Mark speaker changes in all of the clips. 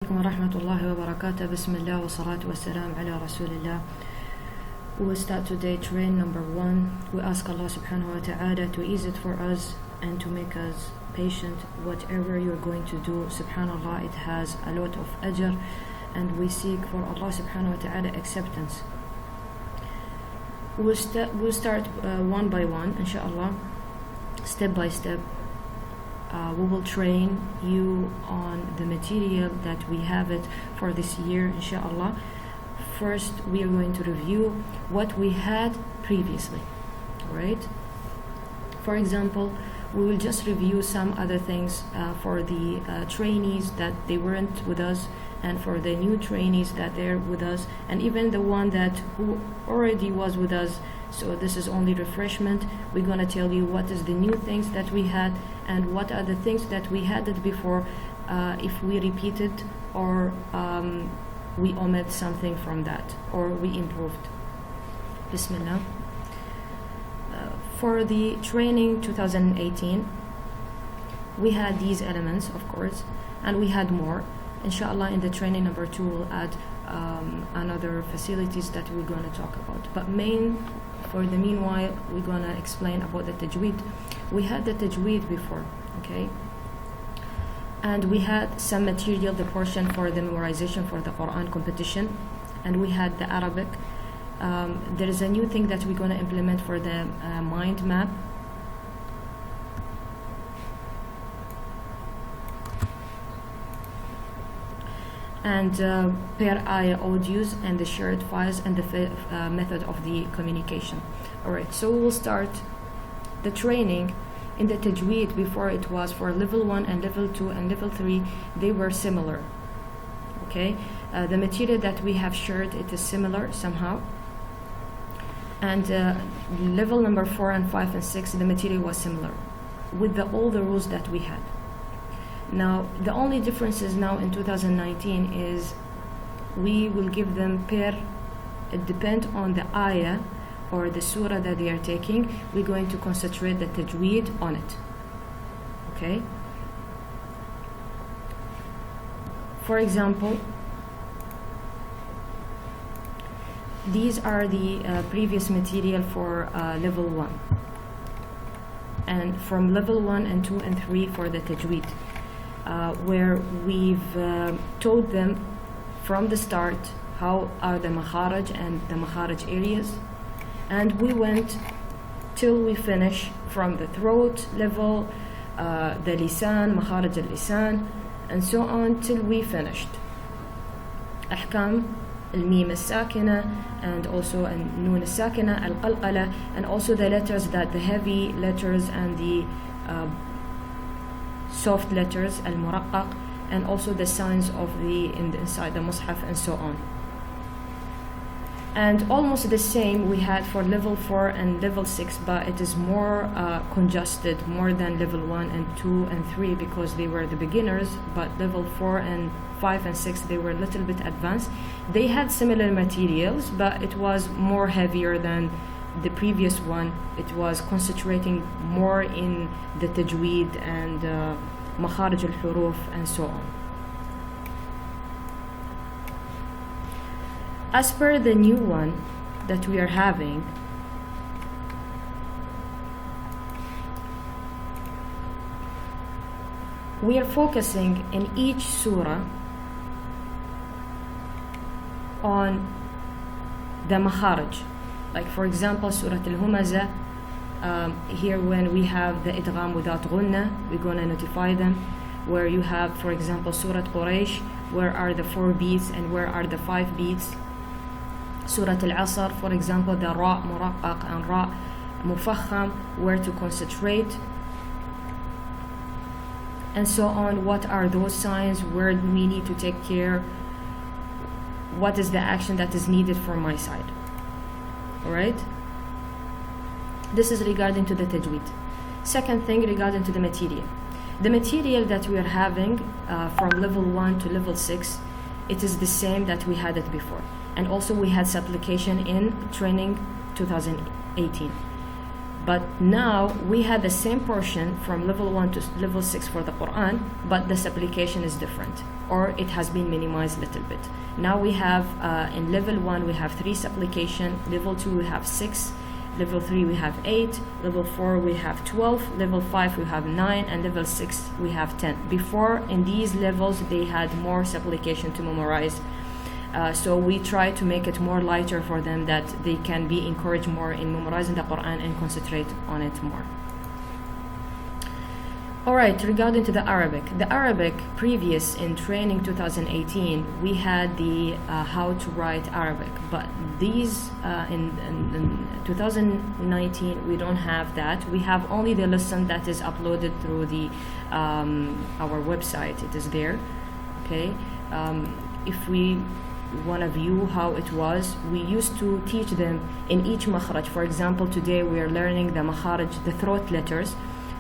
Speaker 1: عليكم ورحمة الله وبركاته. بسم الله والصلاة والسلام على رسول الله. We will start today train number 1. We ask Allah subhanahu wa ta'ala to ease it for us and to make us patient. Whatever you're going to do, subhanallah, it has a lot of ajr, and we seek for Allah subhanahu wa ta'ala acceptance. We'll start one by one, inshallah, step by step. We will train you on the material that we have it for this year, inshallah. First, we are going to review what we had previously, right? For example, we will just review some other things for the trainees that they weren't with us, and for the new trainees that they're with us, and even the one that who already was with us. So this is only refreshment. We're going to tell you what is the new things that we had and what are the things that we had it before, if we repeated or we omit something from that or we improved. Bismillah. For the training 2018, we had these elements, of course, and we had more. Inshallah, in the training number 2, we'll add another facilities that we're going to talk about. But for the meanwhile, we're going to explain about the tajweed. We had the tajweed before, okay? And we had some material, the portion for the memorization for the Quran competition, and we had the Arabic. There is a new thing that we're going to implement for the mind map. And per ayah audios and the shared files and the method of the communication. Alright, so we will start the training in the tajweed. Before, it was for level 1 and level 2 and level 3, they were similar. Okay, the material that we have shared, it is similar somehow. And level number 4 and 5 and 6, the material was similar with all the rules that we had. Now, the only differences now in 2019 is we will give them it depends on the ayah or the surah that they are taking. We're going to concentrate the tajweed on it. Okay? For example, these are the previous material for level 1. And from level 1 and 2 and 3 for the tajweed. Where we've taught them from the start how are the makharaj and the makharaj areas, and we went till we finish from the throat level, the lisan, makharaj al-lisan, and so on till we finished ahkam al-mim al-sakina, and also al-nun al-sakina, al-qalqala, and also the letters, that the heavy letters and the soft letters, al-muraqqaq, and also the signs of inside the mushaf, and so on. And almost the same we had for level 4 and level 6, but it is more congested, more than level 1 and 2 and 3, because they were the beginners. But level 4 and 5 and 6, they were a little bit advanced. They had similar materials, but it was more heavier than the previous one. It was concentrating more in the tajweed and makharij al-huruf and so on. As per the new one that we are having, we are focusing in each surah on the makharij. Like, for example, Surah Al-Humazah, here when we have the idgham without ghunna, we're going to notify them. Where you have, for example, Surah Quraysh, where are the 4 beats and where are the 5 beats. Surah Al-Asr, for example, the ra muraqqaq and ra mufakham, where to concentrate, and so on. What are those signs? Where do we need to take care? What is the action that is needed from my side? Alright? This is regarding to the tajweed. Second thing, regarding to the material. The material that we are having from level 1 to level 6, it is the same that we had it before. And also we had supplication in training 2018. But now we had the same portion from level 1 to level 6 for the Quran, but this application is different, or it has been minimized a little bit. Now we have in level 1 we have 3 supplication, level 2 we have 6, level 3 we have 8, level 4 we have 12, level 5 we have 9, and level 6 we have 10. Before, in these levels, they had more supplication to memorize. So we try to make it more lighter for them, that they can be encouraged more in memorizing the Quran and concentrate on it more. Alright, regarding to the Arabic previous in training 2018, we had the how to write Arabic, but these in 2019 we don't have that. We have only the lesson that is uploaded through the our website. It is there. Okay, if we want to view how it was, we used to teach them in each makhraj. For example, today we are learning the makharaj, the throat letters,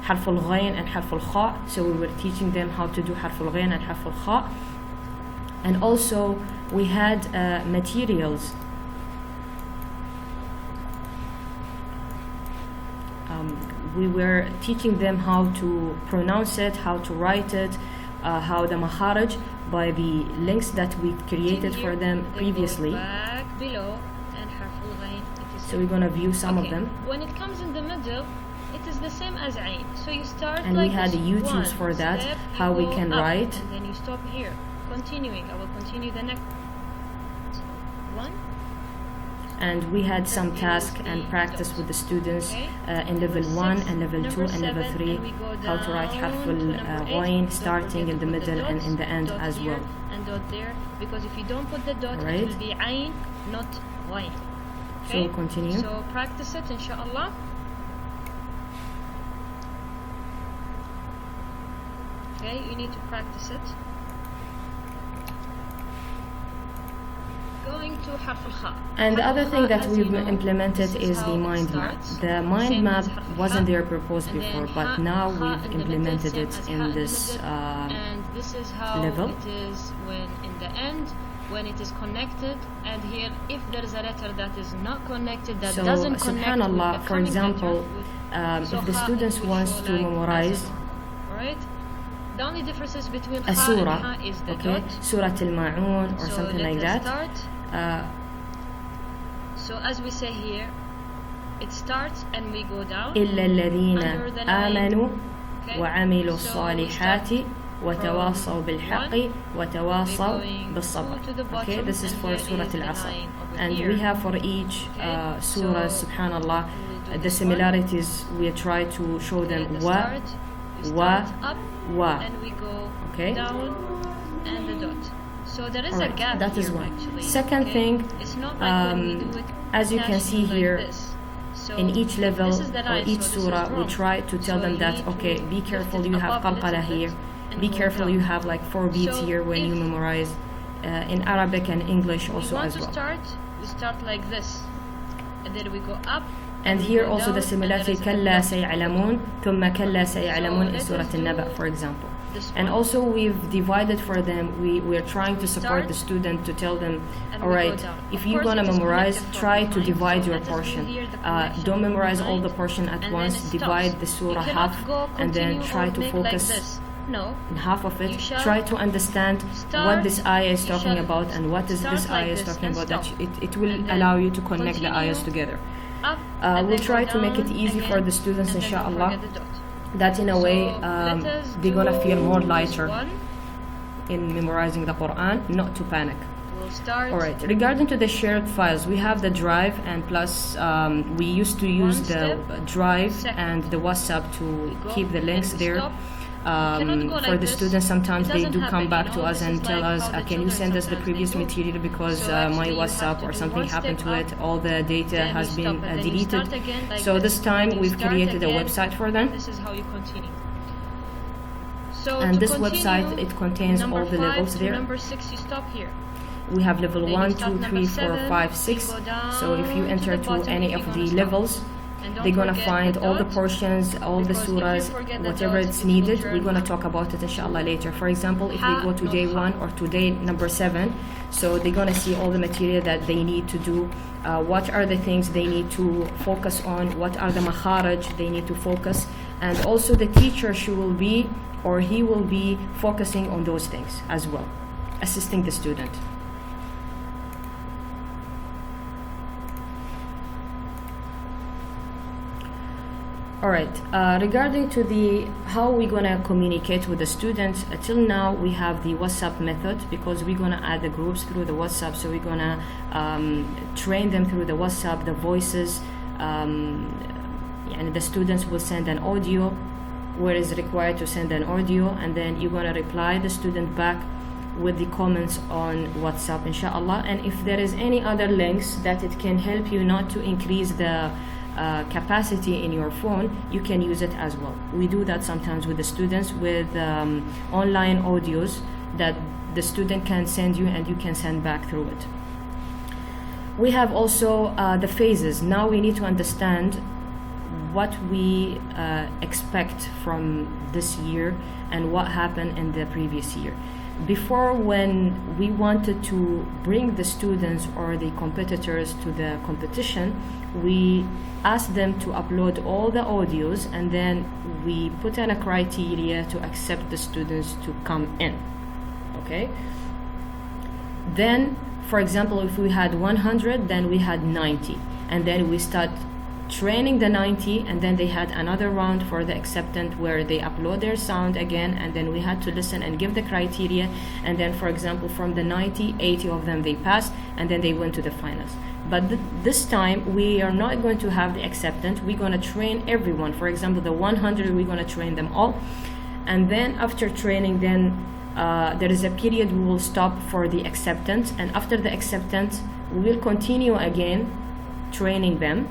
Speaker 1: حرف الغين and حرف الخاء. So we were teaching them how to do حرف الغين and حرف الخاء. And also we had materials. We were teaching them how to pronounce it, how to write it, how the makharaj, by the links that we created for them previously.
Speaker 2: Back below and حرف الغين.
Speaker 1: So we're going to view some of them.
Speaker 2: When it comes in the middle, it is the same as Ain. So you start
Speaker 1: and
Speaker 2: like
Speaker 1: we had
Speaker 2: this.
Speaker 1: YouTubes for that,
Speaker 2: Step,
Speaker 1: how we
Speaker 2: go
Speaker 1: can
Speaker 2: up,
Speaker 1: write.
Speaker 2: And then you stop here. Continuing. I will continue the next one.
Speaker 1: And we had some task and practice with the students in level 1 and level 2 and level 3, how to write حرف الغين starting in the middle and in the end as well.
Speaker 2: And dot there, because if you don't put the dot,
Speaker 1: Right.
Speaker 2: it will be Ain, not Ghain.
Speaker 1: So continue.
Speaker 2: So practice it, inshallah. Okay, you need to practice it. Going to حرف الخاء.
Speaker 1: And the other thing that
Speaker 2: As
Speaker 1: we've
Speaker 2: you know,
Speaker 1: implemented
Speaker 2: this
Speaker 1: is
Speaker 2: how
Speaker 1: the
Speaker 2: it
Speaker 1: mind map.
Speaker 2: starts.
Speaker 1: The mind
Speaker 2: Same
Speaker 1: map
Speaker 2: as حرف
Speaker 1: wasn't
Speaker 2: الخاء.
Speaker 1: there proposed
Speaker 2: And then
Speaker 1: before, but
Speaker 2: ha
Speaker 1: now
Speaker 2: in the
Speaker 1: we've
Speaker 2: middle,
Speaker 1: implemented
Speaker 2: same
Speaker 1: it
Speaker 2: as ha
Speaker 1: in
Speaker 2: the
Speaker 1: this
Speaker 2: middle. And this is how
Speaker 1: level.
Speaker 2: it is when in the end, when it is connected. And here, if there is a letter that is not connected, that
Speaker 1: So,
Speaker 2: doesn't connect with
Speaker 1: subhanallah,
Speaker 2: the
Speaker 1: for
Speaker 2: coming
Speaker 1: example,
Speaker 2: letter,
Speaker 1: if the
Speaker 2: ha,
Speaker 1: students
Speaker 2: it will
Speaker 1: wants
Speaker 2: show
Speaker 1: to
Speaker 2: like
Speaker 1: memorize
Speaker 2: as right? The only differences between
Speaker 1: a
Speaker 2: ha
Speaker 1: surah,
Speaker 2: and ha is the
Speaker 1: okay,
Speaker 2: dot.
Speaker 1: Surah Al-Ma'un or
Speaker 2: So
Speaker 1: something
Speaker 2: let
Speaker 1: like
Speaker 2: us
Speaker 1: that.
Speaker 2: start. So as we say here, it starts and we go down.
Speaker 1: إلا الذين
Speaker 2: Under the line.
Speaker 1: آمنوا
Speaker 2: Okay?
Speaker 1: وعملوا
Speaker 2: So we
Speaker 1: الصالحات
Speaker 2: start
Speaker 1: وتواصوا بالحق وتواصوا
Speaker 2: going
Speaker 1: بالصبر.
Speaker 2: to the
Speaker 1: Okay,
Speaker 2: bottom,
Speaker 1: this is
Speaker 2: and
Speaker 1: for
Speaker 2: here
Speaker 1: Surah
Speaker 2: is the
Speaker 1: Al-Asr.
Speaker 2: line over
Speaker 1: And
Speaker 2: here.
Speaker 1: we have for each
Speaker 2: Okay,
Speaker 1: surah,
Speaker 2: so
Speaker 1: subhanallah,
Speaker 2: we will do
Speaker 1: the
Speaker 2: this one.
Speaker 1: similarities we try to show them.
Speaker 2: Okay, the
Speaker 1: Wa,
Speaker 2: start, we
Speaker 1: wa,
Speaker 2: start up
Speaker 1: wa.
Speaker 2: and we go
Speaker 1: Okay.
Speaker 2: down and the dot. So there is
Speaker 1: Alright,
Speaker 2: a gap
Speaker 1: that is
Speaker 2: here,
Speaker 1: one.
Speaker 2: actually.
Speaker 1: Second
Speaker 2: okay?
Speaker 1: thing,
Speaker 2: it's not like when we do it
Speaker 1: as you can see
Speaker 2: naturally
Speaker 1: here,
Speaker 2: like this. So
Speaker 1: in each level
Speaker 2: this is the
Speaker 1: or
Speaker 2: line,
Speaker 1: each
Speaker 2: so this is
Speaker 1: surah, we
Speaker 2: wrong.
Speaker 1: try to tell
Speaker 2: So
Speaker 1: them
Speaker 2: you
Speaker 1: that,
Speaker 2: need to
Speaker 1: okay, be
Speaker 2: lift
Speaker 1: careful,
Speaker 2: it
Speaker 1: you have
Speaker 2: above a
Speaker 1: qalqala
Speaker 2: little
Speaker 1: here.
Speaker 2: bit and
Speaker 1: Be
Speaker 2: go
Speaker 1: careful,
Speaker 2: down.
Speaker 1: you have like 4 beats
Speaker 2: So
Speaker 1: here when you
Speaker 2: if
Speaker 1: memorize. In Arabic and English
Speaker 2: we
Speaker 1: also
Speaker 2: want
Speaker 1: as
Speaker 2: to
Speaker 1: well.
Speaker 2: start, we start like this. And then we go up.
Speaker 1: And
Speaker 2: we
Speaker 1: here
Speaker 2: go
Speaker 1: also
Speaker 2: down,
Speaker 1: the
Speaker 2: and
Speaker 1: similarity
Speaker 2: there is a
Speaker 1: كلا
Speaker 2: block.
Speaker 1: سيعلمون ثم كلا سيعلمون in
Speaker 2: let
Speaker 1: Surah
Speaker 2: us do
Speaker 1: Al-Naba, for example.
Speaker 2: This
Speaker 1: And
Speaker 2: one.
Speaker 1: also we've divided for them, we're trying to support
Speaker 2: Start,
Speaker 1: the student to tell them,
Speaker 2: and we go
Speaker 1: alright,
Speaker 2: down.
Speaker 1: if
Speaker 2: Of
Speaker 1: you're
Speaker 2: course,
Speaker 1: gonna
Speaker 2: it is
Speaker 1: memorize,
Speaker 2: connected
Speaker 1: try
Speaker 2: from
Speaker 1: to
Speaker 2: behind,
Speaker 1: divide
Speaker 2: so
Speaker 1: your
Speaker 2: let us do
Speaker 1: portion.
Speaker 2: here the connection
Speaker 1: Don't memorize all
Speaker 2: behind,
Speaker 1: the portion at
Speaker 2: and
Speaker 1: once,
Speaker 2: then it
Speaker 1: divide
Speaker 2: stops.
Speaker 1: the surah
Speaker 2: You cannot
Speaker 1: half
Speaker 2: go
Speaker 1: and then
Speaker 2: continue
Speaker 1: try
Speaker 2: or
Speaker 1: to
Speaker 2: make
Speaker 1: focus
Speaker 2: like this. No.
Speaker 1: in half of
Speaker 2: You
Speaker 1: it.
Speaker 2: shall
Speaker 1: Try to understand
Speaker 2: start,
Speaker 1: what this ayah is
Speaker 2: you
Speaker 1: talking
Speaker 2: shall
Speaker 1: about and what is
Speaker 2: start
Speaker 1: this
Speaker 2: like
Speaker 1: ayah is
Speaker 2: this
Speaker 1: talking
Speaker 2: and
Speaker 1: about. That
Speaker 2: stop.
Speaker 1: it will
Speaker 2: And then
Speaker 1: allow you to connect the
Speaker 2: continue
Speaker 1: ayahs together.
Speaker 2: Up, and
Speaker 1: We'll
Speaker 2: then
Speaker 1: try
Speaker 2: go
Speaker 1: to make it
Speaker 2: down
Speaker 1: easy for
Speaker 2: again,
Speaker 1: the students,
Speaker 2: and then don't
Speaker 1: inshallah,
Speaker 2: forget the dot.
Speaker 1: that in a way
Speaker 2: So let us
Speaker 1: they're gonna
Speaker 2: do
Speaker 1: feel more
Speaker 2: this
Speaker 1: lighter
Speaker 2: one.
Speaker 1: in memorizing the Quran, not to panic.
Speaker 2: We'll start.
Speaker 1: Alright, regarding to the shared files, we have the Drive, and plus we used to use
Speaker 2: One
Speaker 1: the
Speaker 2: step.
Speaker 1: Drive
Speaker 2: Second.
Speaker 1: and the WhatsApp to
Speaker 2: Go,
Speaker 1: keep the links
Speaker 2: and we
Speaker 1: there.
Speaker 2: stop. Cannot go
Speaker 1: For
Speaker 2: like
Speaker 1: the
Speaker 2: this.
Speaker 1: students, sometimes
Speaker 2: It
Speaker 1: they
Speaker 2: doesn't
Speaker 1: do come
Speaker 2: happen,
Speaker 1: back
Speaker 2: you
Speaker 1: to
Speaker 2: know,
Speaker 1: us
Speaker 2: this
Speaker 1: and
Speaker 2: is
Speaker 1: tell
Speaker 2: like
Speaker 1: us,
Speaker 2: how the
Speaker 1: can you
Speaker 2: children
Speaker 1: send us the
Speaker 2: sometimes they
Speaker 1: previous
Speaker 2: do.
Speaker 1: material because
Speaker 2: So
Speaker 1: my
Speaker 2: actually you have
Speaker 1: WhatsApp
Speaker 2: to
Speaker 1: or
Speaker 2: do
Speaker 1: something
Speaker 2: one
Speaker 1: happened
Speaker 2: step
Speaker 1: to
Speaker 2: up,
Speaker 1: it, all the data
Speaker 2: then
Speaker 1: has
Speaker 2: we
Speaker 1: been
Speaker 2: stop, and then you
Speaker 1: deleted.
Speaker 2: start again like
Speaker 1: So this time
Speaker 2: You
Speaker 1: we've
Speaker 2: start
Speaker 1: created a
Speaker 2: again.
Speaker 1: website for them.
Speaker 2: This is how you continue. So
Speaker 1: And
Speaker 2: to
Speaker 1: this
Speaker 2: continue,
Speaker 1: website, it contains
Speaker 2: number
Speaker 1: all the
Speaker 2: 5
Speaker 1: levels
Speaker 2: to
Speaker 1: there.
Speaker 2: number 6 you stop here.
Speaker 1: We have level
Speaker 2: Then you
Speaker 1: 1,
Speaker 2: start
Speaker 1: 2,
Speaker 2: number
Speaker 1: 3, 4,
Speaker 2: 7,
Speaker 1: 5,
Speaker 2: you
Speaker 1: 6.
Speaker 2: go down
Speaker 1: So if you
Speaker 2: to
Speaker 1: enter
Speaker 2: the
Speaker 1: to
Speaker 2: bottom
Speaker 1: any
Speaker 2: if
Speaker 1: of
Speaker 2: you're
Speaker 1: the
Speaker 2: gonna stop.
Speaker 1: levels,
Speaker 2: And don't
Speaker 1: they're gonna
Speaker 2: forget
Speaker 1: find
Speaker 2: the
Speaker 1: all the
Speaker 2: dot,
Speaker 1: portions, all the
Speaker 2: because if you
Speaker 1: surahs,
Speaker 2: forget the
Speaker 1: whatever
Speaker 2: dot,
Speaker 1: it's
Speaker 2: it will
Speaker 1: needed.
Speaker 2: turn
Speaker 1: We're gonna
Speaker 2: ha.
Speaker 1: talk about it inshallah later. For example, if
Speaker 2: Ha,
Speaker 1: they go to
Speaker 2: not
Speaker 1: day
Speaker 2: ha.
Speaker 1: 1 or to day number 7, so they're gonna see all the material that they need to do. What are the things they need to focus on? What are the makharaj they need to focus? And also the teacher, she will be, or he will be focusing on those things as well, assisting the student. All right, regarding to the how we're gonna communicate with the students, till now we have the WhatsApp method, because we're gonna add the groups through the WhatsApp, so we're gonna train them through the WhatsApp, the voices, and the students will send an audio where it's required to send an audio, and then you're gonna reply the student back with the comments on WhatsApp, inshallah. And if there is any other links that it can help you not to increase the capacity in your phone, you can use it as well. We do that sometimes with the students with online audios that the student can send you and you can send back through it. We have also the phases. Now we need to understand what we expect from this year and what happened in the previous year. Before, when we wanted to bring the students or the competitors to the competition, we asked them to upload all the audios, and then we put in a criteria to accept the students to come in. Okay? Then, for example, if we had 100, then we had 90, and then we start training the 90, and then they had another round for the acceptance where they upload their sound again, and then we had to listen and give the criteria, and then, for example, from the 90, 80 of them they passed, and then they went to the finals. But this time we are not going to have the acceptance. We're going to train everyone. For example, the 100, we're going to train them all, and then after training, then there is a period we will stop for the acceptance, and after the acceptance we will continue again training them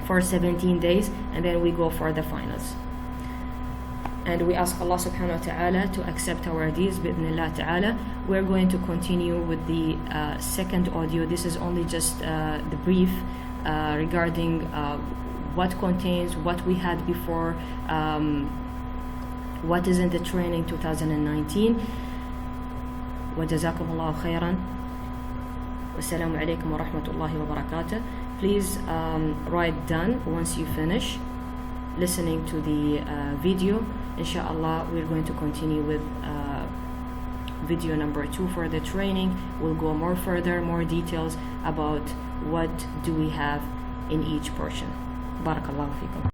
Speaker 1: for 17 days, and then we go for the finals. And we ask Allah subhanahu wa ta'ala to accept our deeds bi'idhnillah ta'ala. We're going to continue with the second audio. This is only just the brief regarding what contains, what we had before, what is in the training 2019. وجزاكم الله خيرا والسلام عليكم ورحمة الله وبركاته. Please write done once you finish listening to the video. Inshallah, we're going to continue with video number 2 for the training. We'll go more further, more details about what do we have in each portion. Barakallahu fikum.